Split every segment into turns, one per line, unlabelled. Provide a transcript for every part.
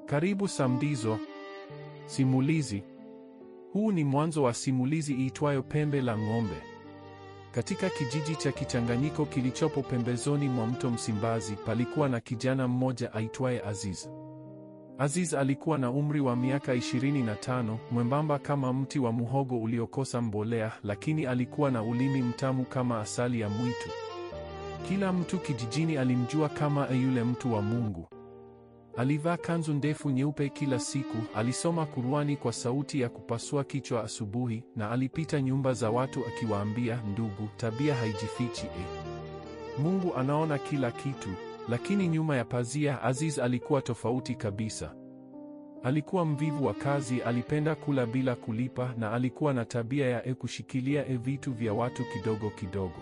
Karibu Samdizo. Simulizi. Huu ni mwanzo wa simulizi iitwayo Pembe la Ng'ombe. Katika kijiji cha Kichanganyiko kilichopo pembezoni mwa mto Msimbazi, palikuwa na kijana mmoja aitwaye Aziz. Aziz alikuwa na umri wa miaka 25, mwembamba kama mti wa muhogo uliokosa mbolea, lakini alikuwa na ulimi mtamu kama asali ya mwitu. Kila mtu kijijini alimjua kama yule mtu wa Mungu. Alivaa kanzu ndefu nyeupe kila siku, alisoma Qur'ani kwa sauti ya kupasua kichwa asubuhi, na alipita nyumba za watu akiwaambia, ndugu, tabia haijifichi. Mungu anaona kila kitu. Lakini nyuma ya pazia, Aziz alikuwa tofauti kabisa. Alikuwa mvivu wa kazi, alipenda kula bila kulipa, na alikuwa na tabia ya kushikilia vitu vya watu kidogo kidogo.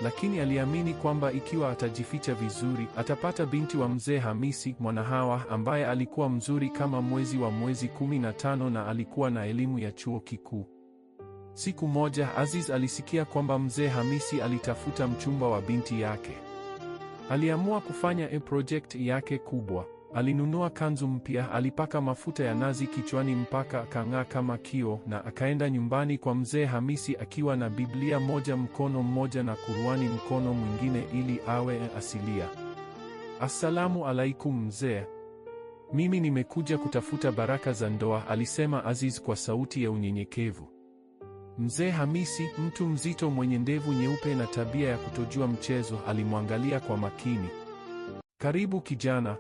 Lakini aliamini kwamba ikiwa atajificha vizuri, atapata binti wa mzee Hamisi, Mwanahawa, ambaye alikuwa mzuri kama mwezi wa mwezi 15 na alikuwa na elimu ya chuo kikuu. Siku moja Aziz alisikia kwamba mzee Hamisi alitafuta mchumba wa binti yake. Aliamua kufanya project yake kubwa. Alinunua kanzu mpya, alipaka mafuta ya nazi kichwani mpaka akang'aa kama kioo, na akaenda nyumbani kwa mzee Hamisi akiwa na Biblia moja mkono mmoja na Qur'ani mkono mwingine ili awe asilia. Assalamu alaikum mzee. Mimi nimekuja kutafuta baraka za ndoa, alisema Aziz kwa sauti ya unyenyekevu. Mzee Hamisi, mtu mzito mwenye ndevu nyeupe na tabia ya kutojua mchezo, alimwangalia kwa makini. Karibu kijana.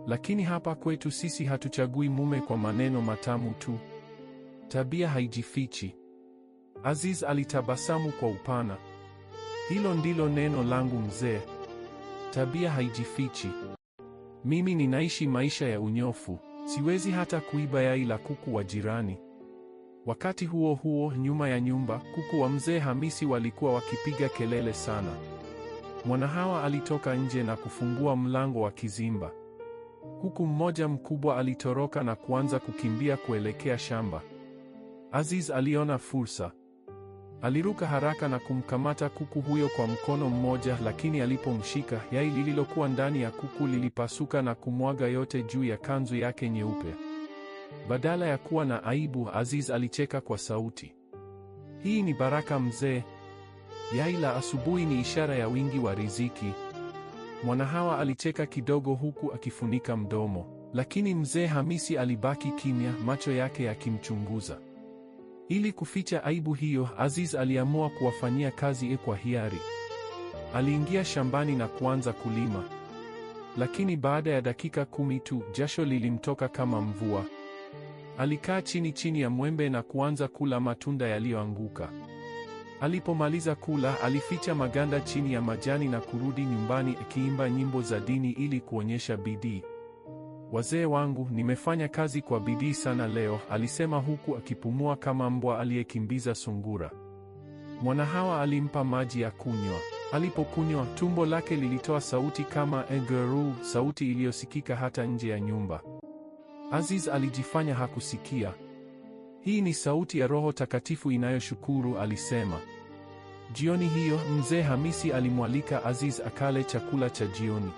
Lakini hapa kwetu sisi hatuchagui mume kwa maneno matamu tu. Tabia haijifichi. Aziz alitabasamu kwa upana. Hilo ndilo neno langu mzee. Tabia haijifichi. Mimi ninaishi maisha ya unyofu. Siwezi hata kuiba yai la kuku wa jirani. Wakati huo huo, nyuma ya nyumba, kuku wa mzee Hamisi walikuwa wakipiga kelele sana. Mwanahawa alitoka nje na kufungua mlango wa kizimba. Kuku mmoja mkubwa alitoroka na kuanza kukimbia kuelekea shamba. Aziz aliona fursa. Aliruka haraka na kumkamata kuku huyo kwa mkono mmoja, lakini alipomshika, yai lililokuwa ndani ya kuku lilipasuka na kumwaga yote juu ya kanzu yake nyeupe. Badala ya kuwa na aibu, Aziz alicheka kwa sauti. Hii ni baraka mzee. Yai la asubuhi ni ishara ya wingi wa riziki. Mwanahawa alicheka kidogo huku akifunika mdomo, lakini mzee Hamisi alibaki kimya, macho yake yakimchunguza. Ili kuficha aibu hiyo, Aziz aliamua kuwafanyia kazi kwa hiari. Aliingia shambani na kuanza kulima. Lakini baada ya dakika 10 tu, jasho lilimtoka kama mvua. Alikaa chini ya mwembe na kuanza kula matunda yaliyoanguka. Alipomaliza kula, alificha maganda chini ya majani na kurudi nyumbani akiimba nyimbo za dini ili kuonyesha bidii. Wazee wangu, nimefanya kazi kwa bidii sana leo, alisema huku akipumua kama mbwa aliyekimbiza sungura. Mwanahawa alimpa maji ya kunywa. Alipokunywa, tumbo lake lilitoa sauti kama eguru, sauti iliyosikika hata nje ya nyumba. Aziz alijifanya hakusikia. Hii ni sauti ya Roho Takatifu inayoshukuru, alisema. Jioni hiyo, mzee Hamisi alimwalika Aziz akale chakula cha jioni.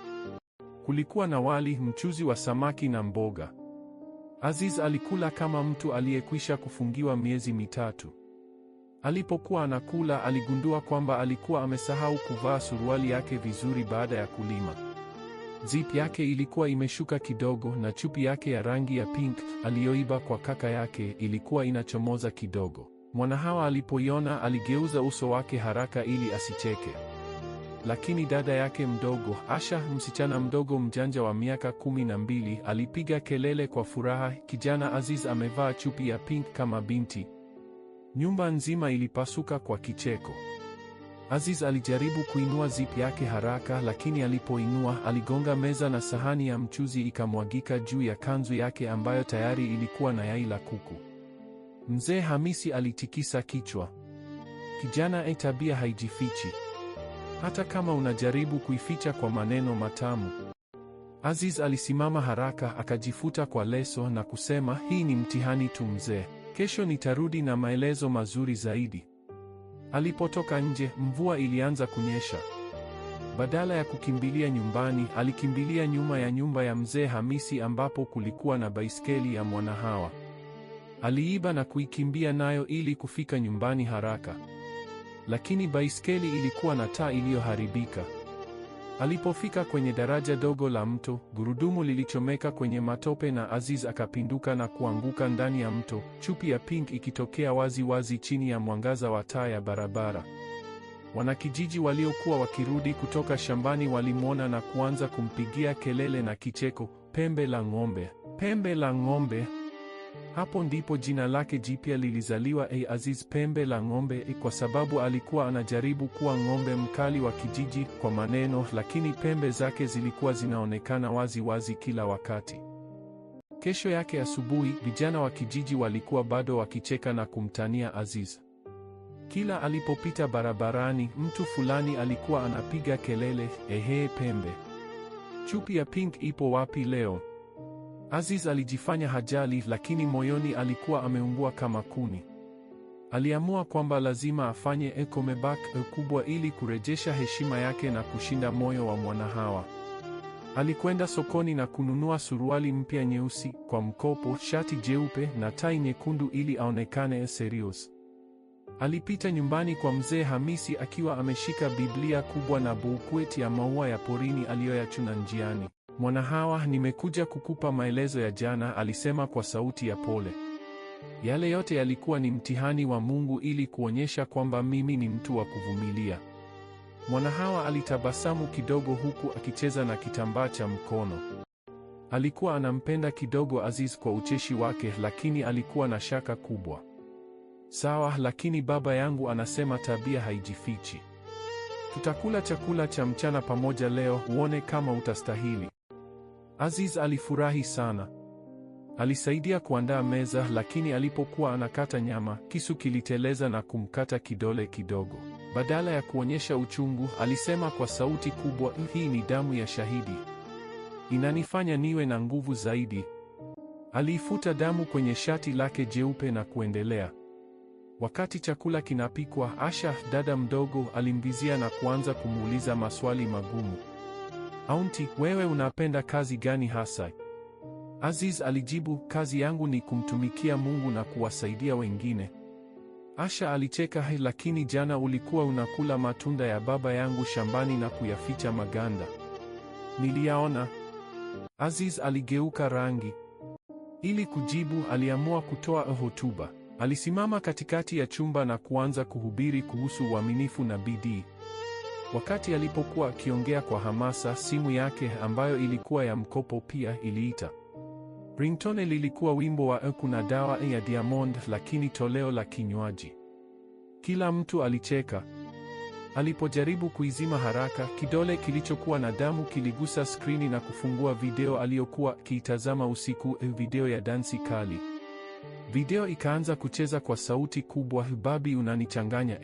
Kulikuwa na wali, mchuzi wa samaki na mboga. Aziz alikula kama mtu aliyekwisha kufungiwa miezi 3. Alipokuwa anakula, aligundua kwamba alikuwa amesahau kuvaa suruali yake vizuri baada ya kulima. Zip yake ilikuwa imeshuka kidogo na chupi yake ya rangi ya pink aliyoiba kwa kaka yake ilikuwa inachomoza kidogo. Mwanahawa alipoiona aligeuza uso wake haraka ili asicheke. Lakini dada yake mdogo, Asha, msichana mdogo mjanja wa miaka 12, alipiga kelele kwa furaha, kijana Aziz amevaa chupi ya pink kama binti. Nyumba nzima ilipasuka kwa kicheko. Aziz alijaribu kuinua zip yake haraka, lakini alipoinua aligonga meza na sahani ya mchuzi ikamwagika juu ya kanzu yake ambayo tayari ilikuwa na yai la kuku. Mzee Hamisi alitikisa kichwa. Kijana, tabia haijifichi. Hata kama unajaribu kuificha kwa maneno matamu. Aziz alisimama haraka, akajifuta kwa leso na kusema, hii ni mtihani tu mzee. Kesho nitarudi na maelezo mazuri zaidi. Alipotoka nje, mvua ilianza kunyesha. Badala ya kukimbilia nyumbani, alikimbilia nyuma ya nyumba ya mzee Hamisi ambapo kulikuwa na baiskeli ya Mwanahawa. Aliiba na kuikimbia nayo ili kufika nyumbani haraka. Lakini baiskeli ilikuwa na taa iliyoharibika. Alipofika kwenye daraja dogo la mto, gurudumu lilichomeka kwenye matope na Aziz akapinduka na kuanguka ndani ya mto, chupi ya pink ikitokea wazi wazi chini ya mwangaza wa taa ya barabara. Wanakijiji waliokuwa wakirudi kutoka shambani walimwona na kuanza kumpigia kelele na kicheko, pembe la ng'ombe, pembe la ng'ombe. Hapo ndipo jina lake jipya lilizaliwa, Aziz pembe la ng'ombe, kwa sababu alikuwa anajaribu kuwa ng'ombe mkali wa kijiji kwa maneno, lakini pembe zake zilikuwa zinaonekana wazi wazi kila wakati. Kesho yake asubuhi, vijana wa kijiji walikuwa bado wakicheka na kumtania Aziz. Kila alipopita barabarani, mtu fulani alikuwa anapiga kelele, ehe, pembe. Chupi ya pink ipo wapi leo? Aziz alijifanya hajali, lakini moyoni alikuwa ameungua kama kuni. Aliamua kwamba lazima afanye comeback kubwa ili kurejesha heshima yake na kushinda moyo wa Mwanahawa. Alikwenda sokoni na kununua suruali mpya nyeusi kwa mkopo, shati jeupe na tai nyekundu ili aonekane serious. Alipita nyumbani kwa mzee Hamisi akiwa ameshika Biblia kubwa na bouquet ya maua ya porini aliyoyachuna njiani. Mwanahawa, nimekuja kukupa maelezo ya jana, alisema kwa sauti ya pole. Yale yote yalikuwa ni mtihani wa Mungu ili kuonyesha kwamba mimi ni mtu wa kuvumilia. Mwanahawa alitabasamu kidogo huku akicheza na kitambaa cha mkono. Alikuwa anampenda kidogo Aziz kwa ucheshi wake, lakini alikuwa na shaka kubwa. Sawa, lakini baba yangu anasema tabia haijifichi. Tutakula chakula cha mchana pamoja leo, uone kama utastahili. Aziz alifurahi sana. Alisaidia kuandaa meza, lakini alipokuwa anakata nyama, kisu kiliteleza na kumkata kidole kidogo. Badala ya kuonyesha uchungu, alisema kwa sauti kubwa, hii ni damu ya shahidi. Inanifanya niwe na nguvu zaidi. Aliifuta damu kwenye shati lake jeupe na kuendelea. Wakati chakula kinapikwa, Asha, dada mdogo, alimvizia na kuanza kumuuliza maswali magumu. Aunti, wewe unapenda kazi gani hasa? Aziz alijibu, kazi yangu ni kumtumikia Mungu na kuwasaidia wengine. Asha alicheka, lakini jana ulikuwa unakula matunda ya baba yangu shambani na kuyaficha maganda. Niliyaona. Aziz aligeuka rangi. Ili kujibu, aliamua kutoa hotuba. Alisimama katikati ya chumba na kuanza kuhubiri kuhusu uaminifu na bidii. Wakati alipokuwa akiongea kwa hamasa, simu yake ambayo ilikuwa ya mkopo pia iliita. Ringtone lilikuwa wimbo wa Kuna Dawa ya Diamond, lakini toleo la kinywaji. Kila mtu alicheka. Alipojaribu kuizima haraka, kidole kilichokuwa na damu kiligusa skrini na kufungua video aliyokuwa akiitazama usiku, video ya dansi kali. Video ikaanza kucheza kwa sauti kubwa, babi unanichanganya .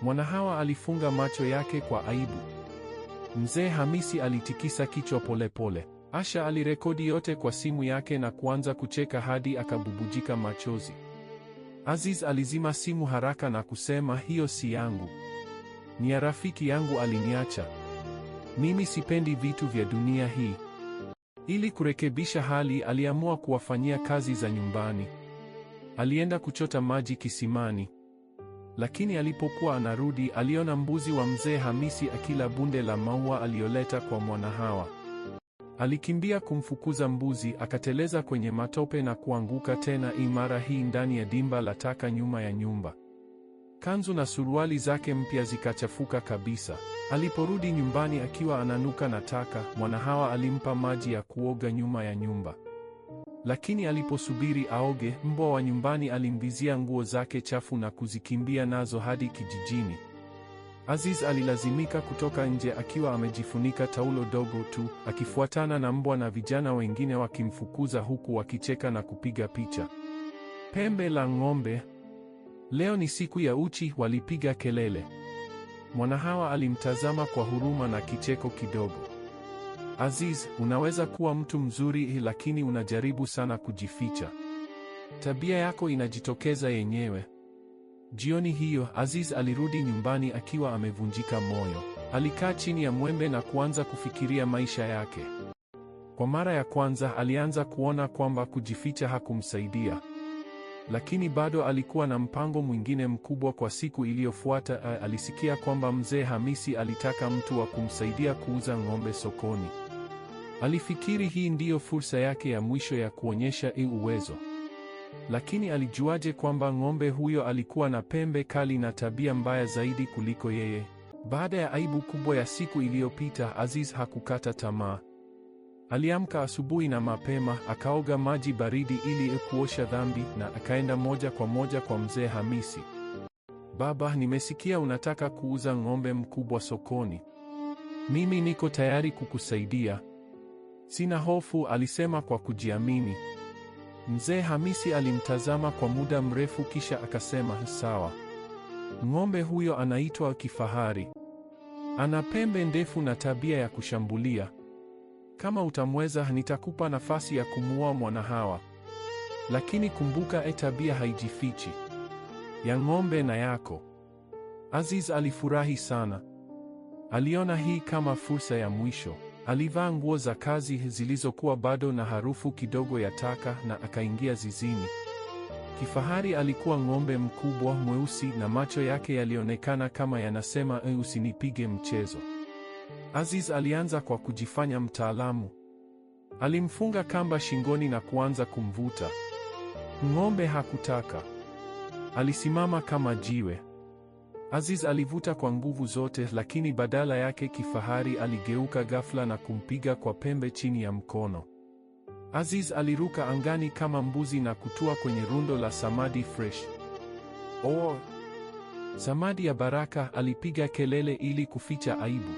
Mwanahawa alifunga macho yake kwa aibu. Mzee Hamisi alitikisa kichwa polepole. Asha alirekodi yote kwa simu yake na kuanza kucheka hadi akabubujika machozi. Aziz alizima simu haraka na kusema, hiyo si yangu. Ni ya rafiki yangu, aliniacha. Mimi sipendi vitu vya dunia hii. Ili kurekebisha hali, aliamua kuwafanyia kazi za nyumbani. Alienda kuchota maji kisimani. Lakini alipokuwa anarudi, aliona mbuzi wa mzee Hamisi akila bunde la maua aliyoleta kwa Mwanahawa. Alikimbia kumfukuza mbuzi, akateleza kwenye matope na kuanguka tena, mara hii ndani ya dimba la taka nyuma ya nyumba. Kanzu na suruali zake mpya zikachafuka kabisa. Aliporudi nyumbani akiwa ananuka na taka, Mwanahawa alimpa maji ya kuoga nyuma ya nyumba. Lakini aliposubiri aoge, mbwa wa nyumbani alimvizia nguo zake chafu na kuzikimbia nazo hadi kijijini. Aziz alilazimika kutoka nje akiwa amejifunika taulo dogo tu, akifuatana na mbwa na vijana wengine wakimfukuza huku wakicheka na kupiga picha. Pembe la ng'ombe. Leo ni siku ya uchi, walipiga kelele. Mwanahawa alimtazama kwa huruma na kicheko kidogo. Aziz, unaweza kuwa mtu mzuri lakini unajaribu sana kujificha. Tabia yako inajitokeza yenyewe. Jioni hiyo, Aziz alirudi nyumbani akiwa amevunjika moyo. Alikaa chini ya mwembe na kuanza kufikiria maisha yake. Kwa mara ya kwanza alianza kuona kwamba kujificha hakumsaidia. Lakini bado alikuwa na mpango mwingine mkubwa kwa siku iliyofuata. Alisikia kwamba mzee Hamisi alitaka mtu wa kumsaidia kuuza ng'ombe sokoni. Alifikiri hii ndiyo fursa yake ya mwisho ya kuonyesha uwezo. Lakini alijuaje kwamba ng'ombe huyo alikuwa na pembe kali na tabia mbaya zaidi kuliko yeye? Baada ya aibu kubwa ya siku iliyopita, Aziz hakukata tamaa. Aliamka asubuhi na mapema, akaoga maji baridi ili kuosha dhambi, na akaenda moja kwa moja kwa mzee Hamisi. Baba, nimesikia unataka kuuza ng'ombe mkubwa sokoni. Mimi niko tayari kukusaidia. Sina hofu, alisema kwa kujiamini. Mzee Hamisi alimtazama kwa muda mrefu kisha akasema, sawa. Ng'ombe huyo anaitwa Kifahari. Ana pembe ndefu na tabia ya kushambulia. Kama utamweza, nitakupa nafasi ya kumuoa Mwanahawa. Lakini kumbuka, tabia haijifichi. Ya ng'ombe na yako. Aziz alifurahi sana. Aliona hii kama fursa ya mwisho. Alivaa nguo za kazi zilizokuwa bado na harufu kidogo ya taka na akaingia zizini. Kifahari alikuwa ng'ombe mkubwa, mweusi na macho yake yalionekana kama yanasema, usinipige mchezo. Aziz alianza kwa kujifanya mtaalamu. Alimfunga kamba shingoni na kuanza kumvuta. Ng'ombe hakutaka. Alisimama kama jiwe. Aziz alivuta kwa nguvu zote, lakini badala yake Kifahari aligeuka ghafla na kumpiga kwa pembe chini ya mkono. Aziz aliruka angani kama mbuzi na kutua kwenye rundo la samadi fresh. Oh! Samadi ya Baraka, alipiga kelele ili kuficha aibu.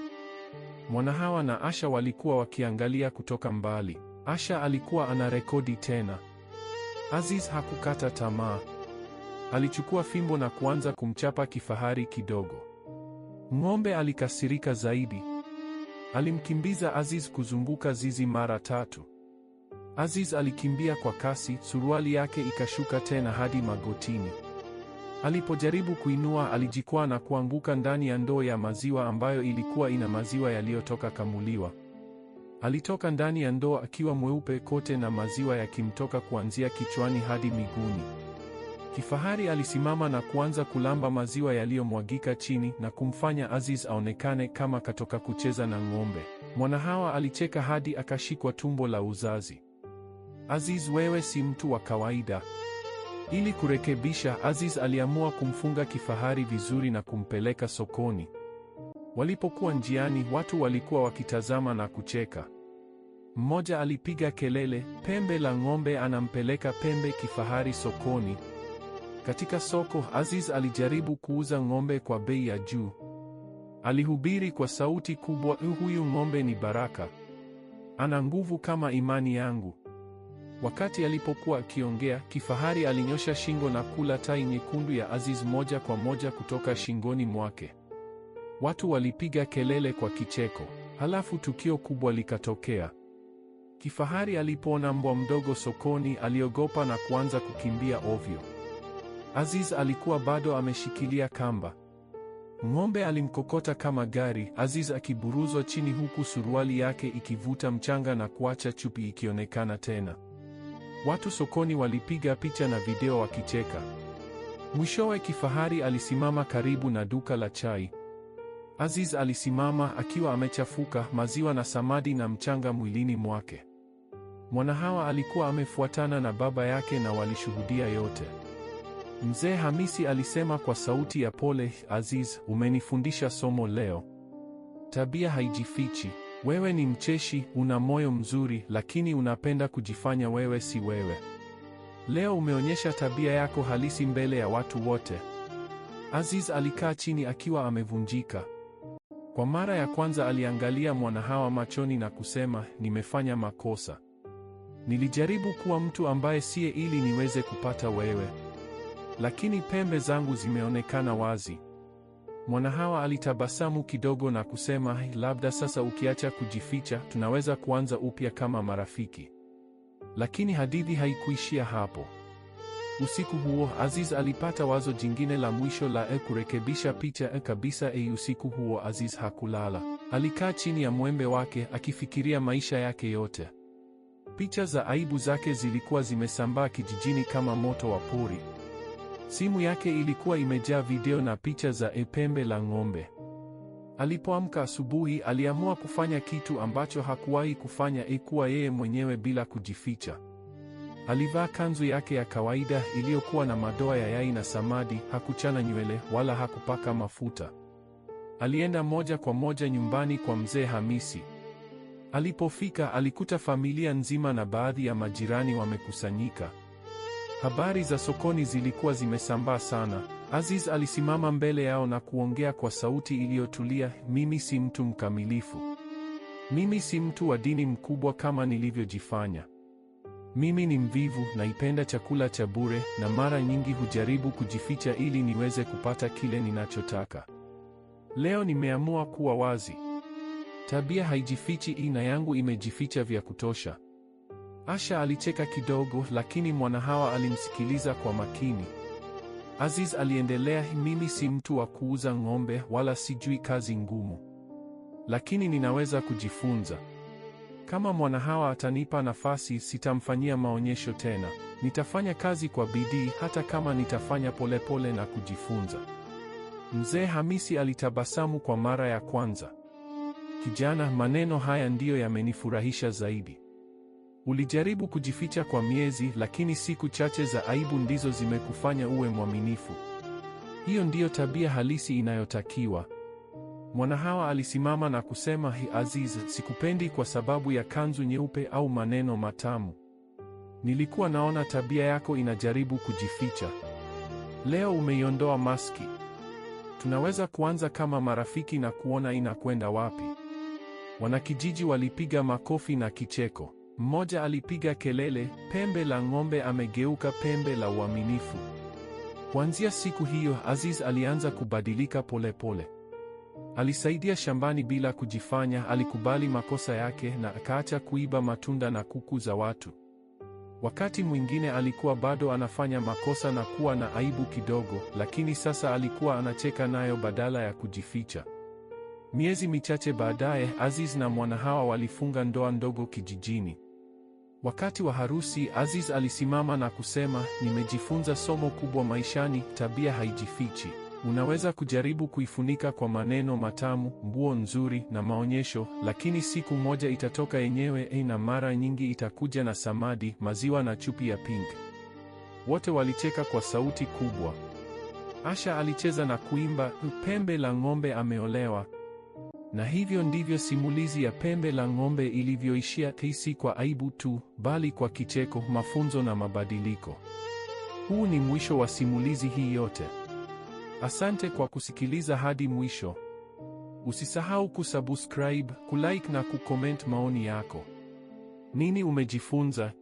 Mwanahawa na Asha walikuwa wakiangalia kutoka mbali. Asha alikuwa anarekodi tena. Aziz hakukata tamaa. Alichukua fimbo na kuanza kumchapa Kifahari kidogo. Ng'ombe alikasirika zaidi. Alimkimbiza Aziz kuzunguka zizi mara 3. Aziz alikimbia kwa kasi, suruali yake ikashuka tena hadi magotini. Alipojaribu kuinua, alijikwaa na kuanguka ndani ya ndoo ya maziwa ambayo ilikuwa ina maziwa yaliyotoka kamuliwa. Alitoka ndani ya ndoo akiwa mweupe kote na maziwa yakimtoka kuanzia kichwani hadi miguuni. Kifahari alisimama na kuanza kulamba maziwa yaliyomwagika chini na kumfanya Aziz aonekane kama katoka kucheza na ng'ombe. Mwanahawa alicheka hadi akashikwa tumbo la uzazi. Aziz, wewe si mtu wa kawaida. Ili kurekebisha, Aziz aliamua kumfunga Kifahari vizuri na kumpeleka sokoni. Walipokuwa njiani, watu walikuwa wakitazama na kucheka. Mmoja alipiga kelele, pembe la ng'ombe anampeleka pembe Kifahari sokoni. Katika soko, Aziz alijaribu kuuza ng'ombe kwa bei ya juu. Alihubiri kwa sauti kubwa, huyu ng'ombe ni baraka. Ana nguvu kama imani yangu. Wakati alipokuwa akiongea, Kifahari alinyosha shingo na kula tai nyekundu ya Aziz moja kwa moja kutoka shingoni mwake. Watu walipiga kelele kwa kicheko. Halafu tukio kubwa likatokea. Kifahari alipoona mbwa mdogo sokoni, aliogopa na kuanza kukimbia ovyo. Aziz alikuwa bado ameshikilia kamba. Ng'ombe alimkokota kama gari, Aziz akiburuzwa chini huku suruali yake ikivuta mchanga na kuacha chupi ikionekana tena. Watu sokoni walipiga picha na video wakicheka. Mwishowe Kifahari alisimama karibu na duka la chai. Aziz alisimama akiwa amechafuka, maziwa na samadi na mchanga mwilini mwake. Mwanahawa alikuwa amefuatana na baba yake na walishuhudia yote. Mzee Hamisi alisema kwa sauti ya pole, Aziz, umenifundisha somo leo. Tabia haijifichi. Wewe ni mcheshi, una moyo mzuri, lakini unapenda kujifanya wewe si wewe. Leo umeonyesha tabia yako halisi mbele ya watu wote. Aziz alikaa chini akiwa amevunjika. Kwa mara ya kwanza aliangalia Mwanahawa machoni na kusema, nimefanya makosa. Nilijaribu kuwa mtu ambaye siye ili niweze kupata wewe. Lakini pembe zangu zimeonekana wazi. Mwanahawa alitabasamu kidogo na kusema, labda sasa ukiacha kujificha, tunaweza kuanza upya kama marafiki. Lakini hadithi haikuishia hapo. Usiku huo Aziz alipata wazo jingine la mwisho la kurekebisha picha kabisa. Usiku huo Aziz hakulala. Alikaa chini ya mwembe wake akifikiria maisha yake yote. Picha za aibu zake zilikuwa zimesambaa kijijini kama moto wa pori. Simu yake ilikuwa imejaa video na picha za pembe la ng'ombe. Alipoamka asubuhi, aliamua kufanya kitu ambacho hakuwahi kufanya, kuwa yeye mwenyewe bila kujificha. Alivaa kanzu yake ya kawaida iliyokuwa na madoa ya yai na samadi, hakuchana nywele wala hakupaka mafuta. Alienda moja kwa moja nyumbani kwa mzee Hamisi. Alipofika alikuta familia nzima na baadhi ya majirani wamekusanyika. Habari za sokoni zilikuwa zimesambaa sana. Aziz alisimama mbele yao na kuongea kwa sauti iliyotulia, mimi si mtu mkamilifu. Mimi si mtu wa dini mkubwa kama nilivyojifanya. Mimi ni mvivu, naipenda chakula cha bure, na mara nyingi hujaribu kujificha ili niweze kupata kile ninachotaka. Leo nimeamua kuwa wazi. Tabia haijifichi, ina yangu imejificha vya kutosha. Asha alicheka kidogo, lakini Mwanahawa alimsikiliza kwa makini. Aziz aliendelea, mimi si mtu wa kuuza ng'ombe wala sijui kazi ngumu. Lakini ninaweza kujifunza. Kama Mwanahawa atanipa nafasi, sitamfanyia maonyesho tena. Nitafanya kazi kwa bidii, hata kama nitafanya polepole na kujifunza. Mzee Hamisi alitabasamu kwa mara ya kwanza. Kijana, maneno haya ndiyo yamenifurahisha zaidi. Ulijaribu kujificha kwa miezi, lakini siku chache za aibu ndizo zimekufanya uwe mwaminifu. Hiyo ndiyo tabia halisi inayotakiwa. Mwanahawa alisimama na kusema, Aziz, sikupendi kwa sababu ya kanzu nyeupe au maneno matamu. Nilikuwa naona tabia yako inajaribu kujificha. Leo umeiondoa maski. Tunaweza kuanza kama marafiki na kuona inakwenda wapi. Wanakijiji walipiga makofi na kicheko. Mmoja alipiga kelele, pembe la ng'ombe amegeuka pembe la uaminifu. Kuanzia siku hiyo, Aziz alianza kubadilika polepole. Alisaidia shambani bila kujifanya, alikubali makosa yake na akaacha kuiba matunda na kuku za watu. Wakati mwingine alikuwa bado anafanya makosa na kuwa na aibu kidogo, lakini sasa alikuwa anacheka nayo badala ya kujificha. Miezi michache baadaye, Aziz na Mwanahawa walifunga ndoa ndogo kijijini. Wakati wa harusi, Aziz alisimama na kusema, nimejifunza somo kubwa maishani, tabia haijifichi. Unaweza kujaribu kuifunika kwa maneno matamu, nguo nzuri na maonyesho, lakini siku moja itatoka yenyewe, na mara nyingi itakuja na samadi, maziwa na chupi ya pink. Wote walicheka kwa sauti kubwa. Asha alicheza na kuimba, pembe la ng'ombe ameolewa. Na hivyo ndivyo simulizi ya pembe la ng'ombe ilivyoishia, si kwa aibu tu, bali kwa kicheko, mafunzo na mabadiliko. Huu ni mwisho wa simulizi hii yote. Asante kwa kusikiliza hadi mwisho. Usisahau kusubscribe, kulike na kucomment maoni yako. Nini umejifunza?